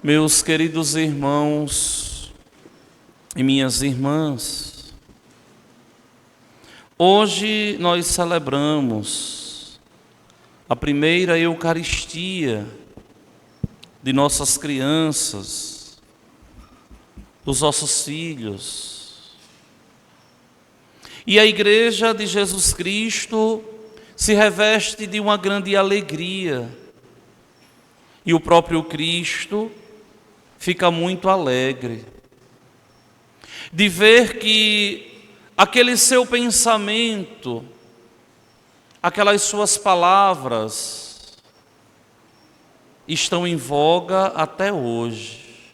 Meus queridos irmãos e minhas irmãs, hoje nós celebramos a primeira Eucaristia de nossas crianças, dos nossos filhos. E a Igreja de Jesus Cristo se reveste de uma grande alegria. E o próprio Cristo fica muito alegre de ver que aquele seu pensamento, aquelas suas palavras, estão em voga até hoje.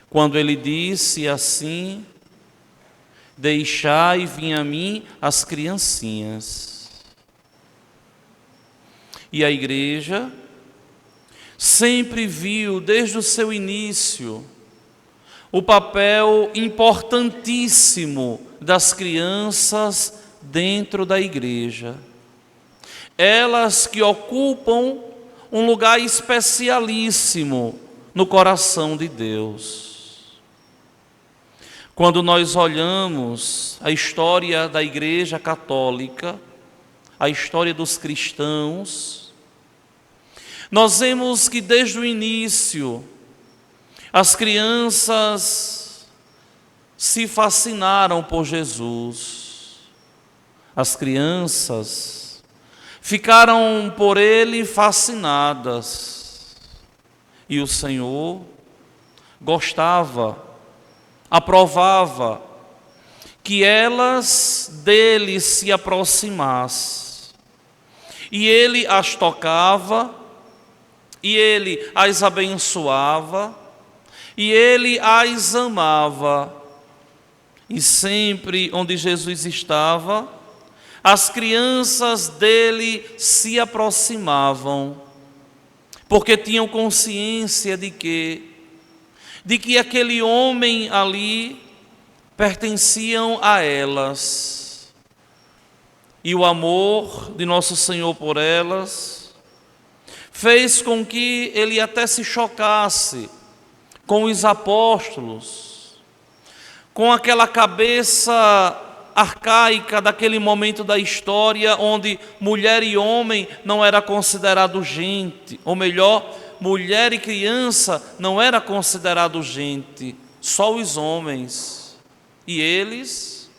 Quando ele disse assim: deixai vir a mim as criancinhas. E a Igreja sempre viu, desde o seu início, o papel importantíssimo das crianças dentro da Igreja. Elas que ocupam um lugar especialíssimo no coração de Deus. Quando nós olhamos a história da Igreja Católica, a história dos cristãos, nós vemos que desde o início as crianças se fascinaram por Jesus. As crianças ficaram por ele fascinadas. E o Senhor gostava, aprovava que elas dele se aproximassem. E ele as tocava, e ele as abençoava, e ele as amava. E sempre onde Jesus estava, as crianças dele se aproximavam, porque tinham consciência de que aquele homem ali pertenciam a elas. E o amor de nosso Senhor por elas fez com que ele até se chocasse com os apóstolos, com aquela cabeça arcaica daquele momento da história, onde mulher e homem não era considerado gente, ou melhor, mulher e criança não era considerado gente, só os homens. E eles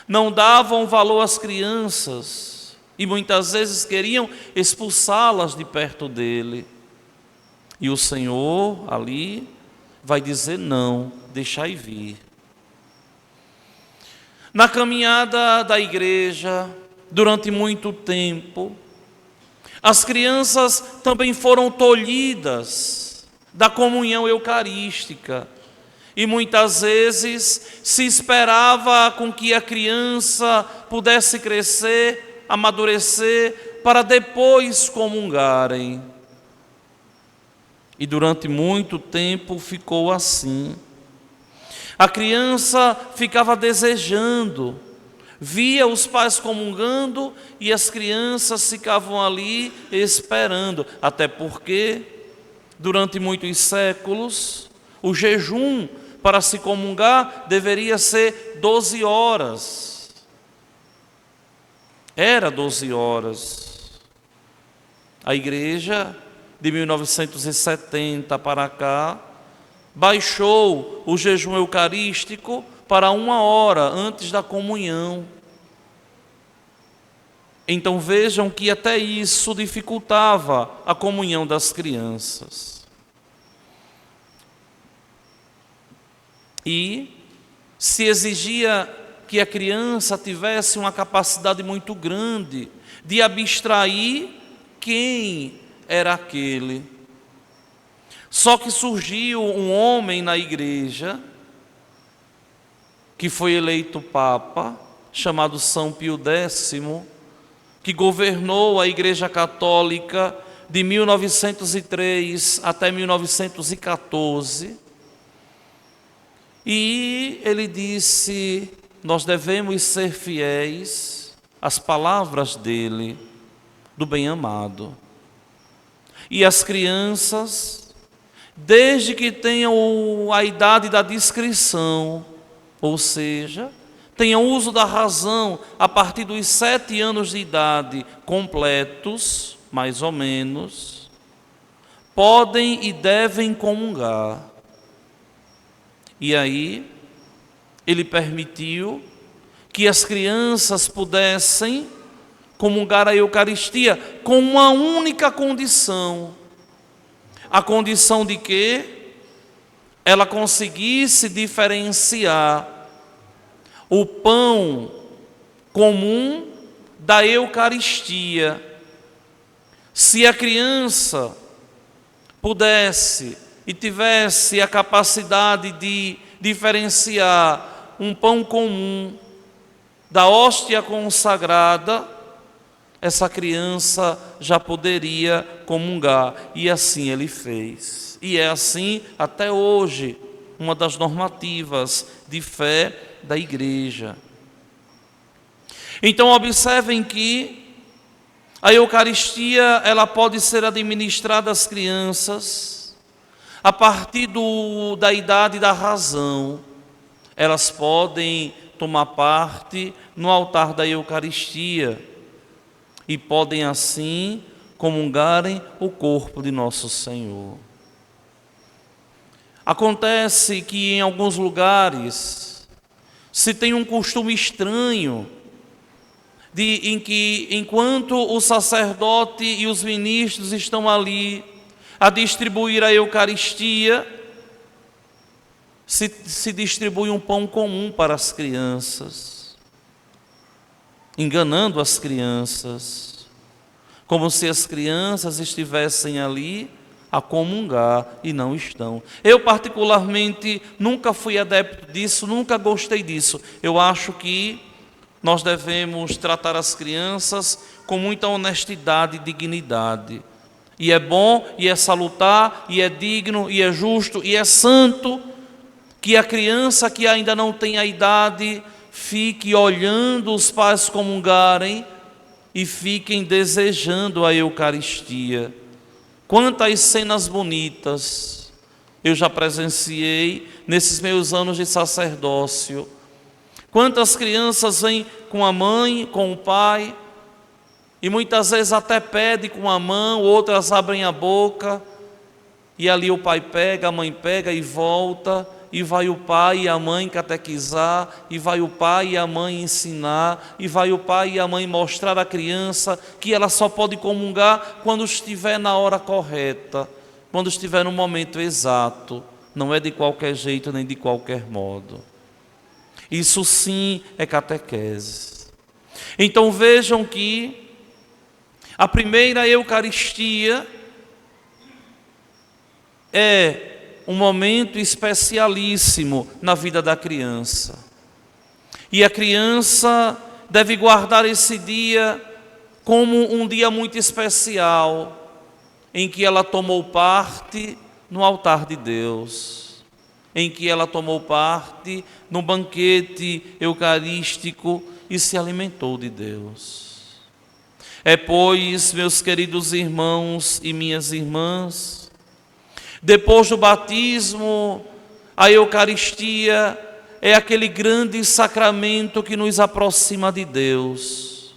não davam valor às crianças, e muitas vezes queriam expulsá-las de perto dele. E o Senhor ali vai dizer: não, deixai vir. Na caminhada da Igreja, durante muito tempo, as crianças também foram tolhidas da comunhão eucarística. E muitas vezes se esperava com que a criança pudesse crescer, amadurecer, para depois comungarem. E durante muito tempo ficou assim. A criança ficava desejando, via os pais comungando e as crianças ficavam ali esperando, até porque durante muitos séculos o jejum para se comungar deveria ser 12 horas. Era 12 horas. A Igreja, de 1970 para cá, baixou o jejum eucarístico para 1 hora antes da comunhão. Então vejam que até isso dificultava a comunhão das crianças. E se exigia que a criança tivesse uma capacidade muito grande de abstrair quem era aquele. Só que surgiu um homem na Igreja, que foi eleito Papa, chamado São Pio X, que governou a Igreja Católica de 1903 até 1914. E ele disse: nós devemos ser fiéis às palavras dele, do bem-amado. E as crianças desde que tenham a idade da discrição, ou seja, tenham uso da razão a partir dos 7 anos de idade completos, mais ou menos, podem e devem comungar. E aí, ele permitiu que as crianças pudessem comungar a Eucaristia com uma única condição. A condição de que ela conseguisse diferenciar o pão comum da Eucaristia. Se a criança pudesse e tivesse a capacidade de diferenciar um pão comum da hóstia consagrada, essa criança já poderia comungar. E assim ele fez. E é assim até hoje, uma das normativas de fé da igreja. Então observem que a Eucaristia ela pode ser administrada às crianças a partir da idade da razão. Elas podem tomar parte no altar da Eucaristia e podem assim comungarem o corpo de nosso Senhor. Acontece que em alguns lugares se tem um costume estranho em que, enquanto o sacerdote e os ministros estão ali a distribuir a Eucaristia, se distribui um pão comum para as crianças, enganando as crianças, como se as crianças estivessem ali a comungar e não estão. Eu particularmente nunca fui adepto disso, nunca gostei disso. Eu acho que nós devemos tratar as crianças com muita honestidade e dignidade. E é bom, e é salutar, e é digno, e é justo, e é santo que a criança que ainda não tem a idade fique olhando os pais comungarem e fiquem desejando a Eucaristia. Quantas cenas bonitas eu já presenciei nesses meus anos de sacerdócio. Quantas crianças vêm com a mãe, com o pai, e muitas vezes até pedem com a mão, outras abrem a boca, e ali o pai pega, a mãe pega e volta, e vai o pai e a mãe catequizar, e vai o pai e a mãe ensinar, e vai o pai e a mãe mostrar à criança que ela só pode comungar quando estiver na hora correta, quando estiver no momento exato, não é de qualquer jeito nem de qualquer modo. Isso sim é catequese. Então vejam que a primeira Eucaristia é um momento especialíssimo na vida da criança. E a criança deve guardar esse dia como um dia muito especial, em que ela tomou parte no altar de Deus, em que ela tomou parte no banquete eucarístico e se alimentou de Deus. É, pois, meus queridos irmãos e minhas irmãs, depois do batismo, a Eucaristia é aquele grande sacramento que nos aproxima de Deus,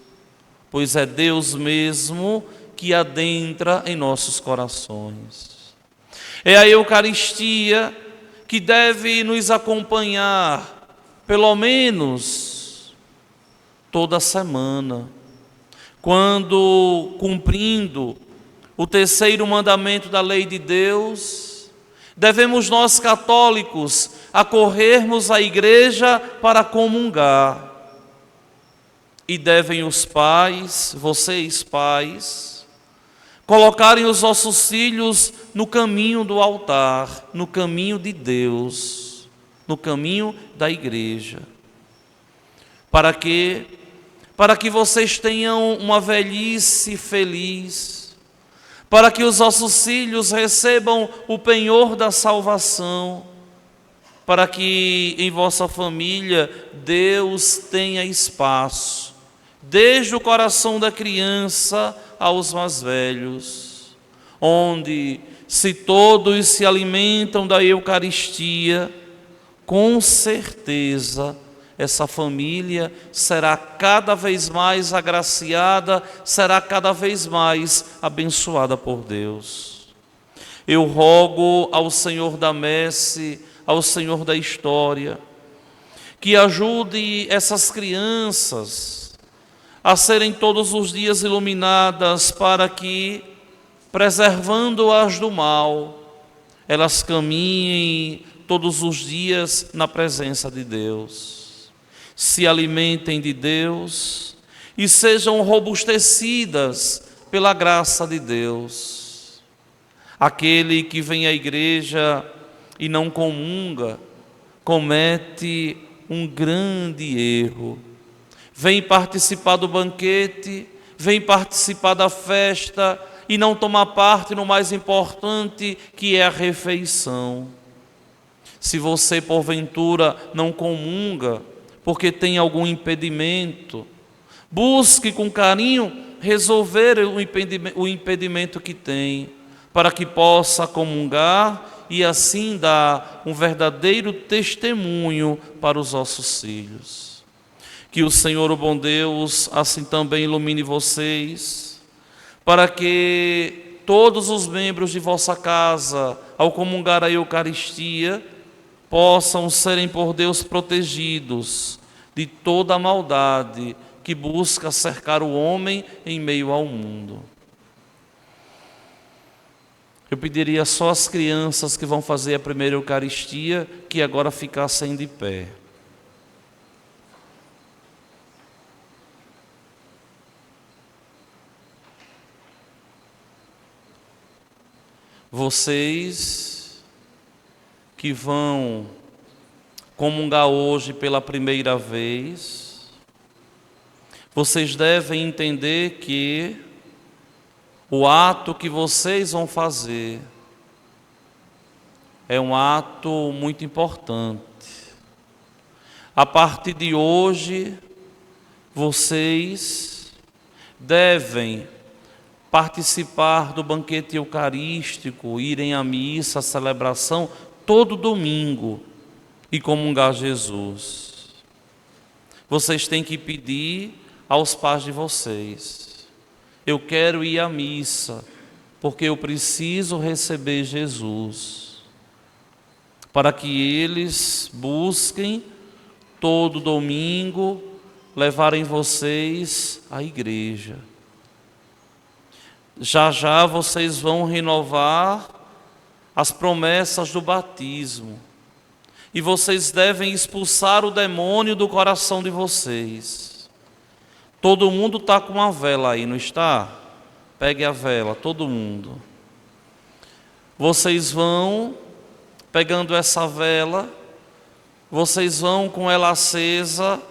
pois é Deus mesmo que adentra em nossos corações. É a Eucaristia que deve nos acompanhar, pelo menos toda semana, quando, cumprindo o terceiro mandamento da lei de Deus, devemos nós católicos acorrermos à igreja para comungar. E devem os pais, vocês pais, colocarem os vossos filhos no caminho do altar, no caminho de Deus, no caminho da igreja. Para que vocês tenham uma velhice feliz, para que os vossos filhos recebam o penhor da salvação, para que em vossa família Deus tenha espaço, desde o coração da criança aos mais velhos, onde se todos se alimentam da Eucaristia, com certeza essa família será cada vez mais agraciada, será cada vez mais abençoada por Deus. Eu rogo ao Senhor da messe, ao Senhor da história, que ajude essas crianças a serem todos os dias iluminadas, para que, preservando-as do mal, elas caminhem todos os dias na presença de Deus, se alimentem de Deus e sejam robustecidas pela graça de Deus. Aquele que vem à igreja e não comunga, comete um grande erro. Vem participar do banquete, vem participar da festa e não toma parte no mais importante, que é a refeição. Se você, porventura, não comunga, porque tem algum impedimento, busque com carinho resolver o impedimento que tem, para que possa comungar e assim dar um verdadeiro testemunho para os nossos filhos. Que o Senhor, o bom Deus, assim também ilumine vocês, para que todos os membros de vossa casa, ao comungar a Eucaristia, possam serem por Deus protegidos de toda a maldade que busca cercar o homem em meio ao mundo. Eu pediria só às crianças que vão fazer a primeira Eucaristia que agora ficassem de pé. Vocês que vão comungar hoje pela primeira vez, vocês devem entender que o ato que vocês vão fazer é um ato muito importante. A partir de hoje, vocês devem participar do banquete eucarístico, irem à missa, à celebração, todo domingo e comungar Jesus. Vocês têm que pedir aos pais de vocês: eu quero ir à missa, porque eu preciso receber Jesus, para que eles busquem todo domingo levarem vocês à igreja. Já já vocês vão renovar as promessas do batismo, e vocês devem expulsar o demônio do coração de vocês. Todo mundo está com uma vela aí, não está? Pegue a vela, todo mundo. Vocês vão, pegando essa vela, vocês vão com ela acesa,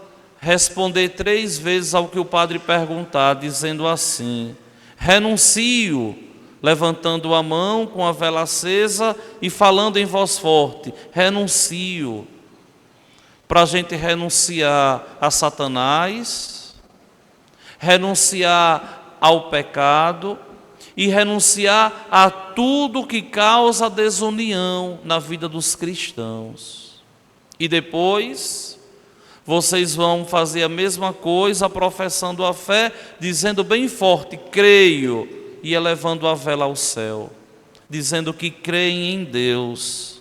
responder 3 vezes ao que o padre perguntar, dizendo assim: renuncio, levantando a mão com a vela acesa e falando em voz forte: renuncio. Para a gente renunciar a Satanás, renunciar ao pecado e renunciar a tudo que causa desunião na vida dos cristãos. E depois vocês vão fazer a mesma coisa, professando a fé, dizendo bem forte: creio, e elevando a vela ao céu, dizendo que creem em Deus,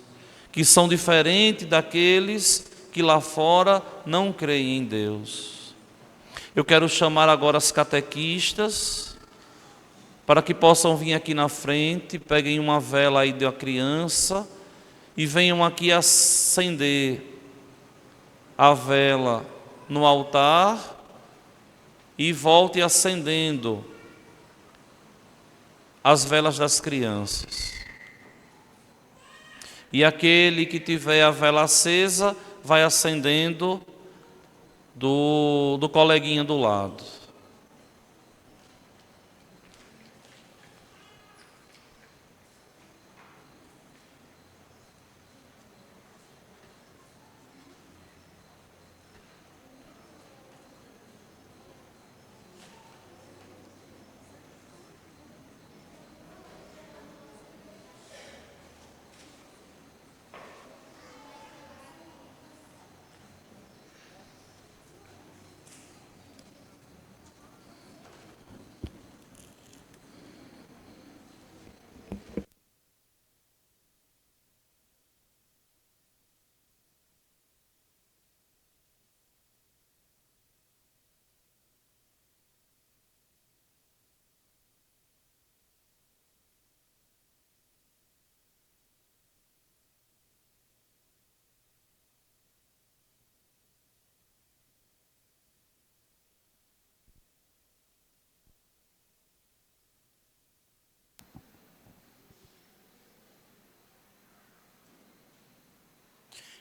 que são diferentes daqueles que lá fora não creem em Deus. Eu quero chamar agora as catequistas, para que possam vir aqui na frente, peguem uma vela aí da criança e venham aqui acender a vela no altar e volte acendendo as velas das crianças. E aquele que tiver a vela acesa, vai acendendo do coleguinha do lado.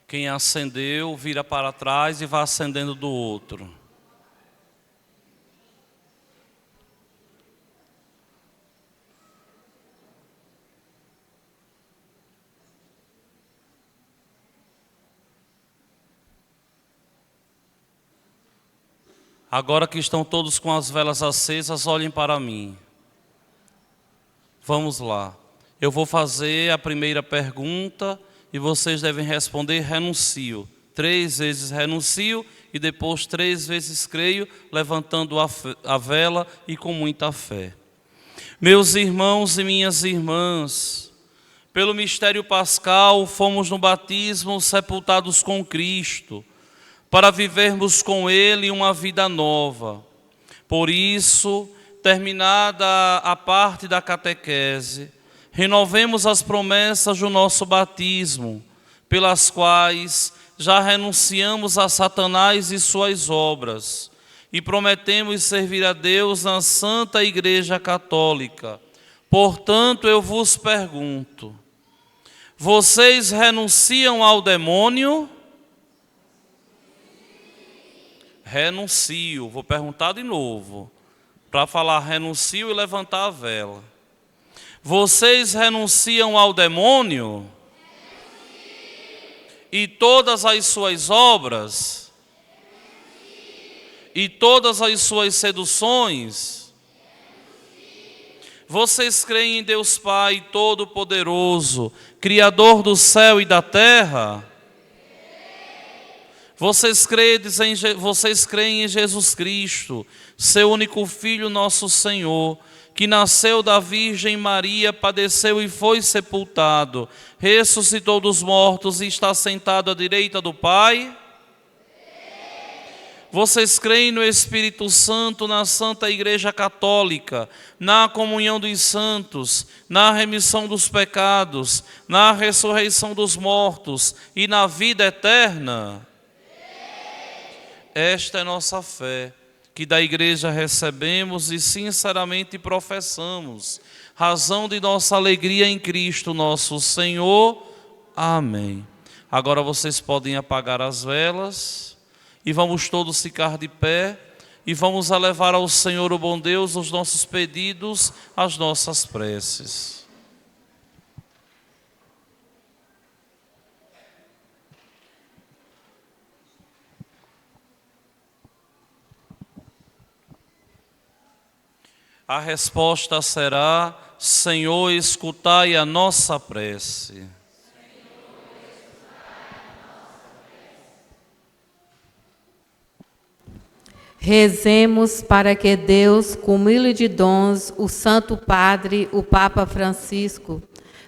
Quem acendeu, vira para trás e vai acendendo do outro. Agora que estão todos com as velas acesas, olhem para mim. Vamos lá. Eu vou fazer a primeira pergunta e vocês devem responder renuncio. 3 vezes renuncio e depois 3 vezes creio, levantando a vela e com muita fé. Meus irmãos e minhas irmãs, pelo mistério pascal fomos no batismo sepultados com Cristo, para vivermos com Ele uma vida nova. Por isso, terminada a parte da catequese, renovemos as promessas do nosso batismo, pelas quais já renunciamos a Satanás e suas obras, e prometemos servir a Deus na Santa Igreja Católica. Portanto, eu vos pergunto, vocês renunciam ao demônio? Renuncio. Vou perguntar de novo, para falar renuncio e levantar a vela. Vocês renunciam ao demônio? E todas as suas obras? E todas as suas seduções? Vocês creem em Deus Pai Todo-Poderoso, Criador do céu e da terra? Vocês creem em Jesus Cristo, seu único Filho, nosso Senhor, que nasceu da Virgem Maria, padeceu e foi sepultado, ressuscitou dos mortos e está sentado à direita do Pai? Vocês creem no Espírito Santo, na Santa Igreja Católica, na comunhão dos santos, na remissão dos pecados, na ressurreição dos mortos e na vida eterna? Esta é nossa fé, que da Igreja recebemos e sinceramente professamos, razão de nossa alegria em Cristo nosso Senhor. Amém. Agora vocês podem apagar as velas e vamos todos ficar de pé e vamos elevar ao Senhor, o bom Deus, os nossos pedidos, as nossas preces. A resposta será: Senhor, escutai a nossa prece. Rezemos para que Deus, com humilde dons, o Santo Padre, o Papa Francisco,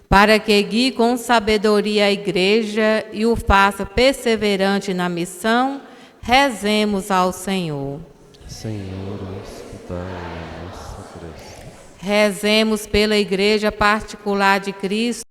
para que guie com sabedoria a Igreja e o faça perseverante na missão, rezemos ao Senhor. Senhor, escutai a nossa prece. Rezemos pela Igreja particular de Cristo,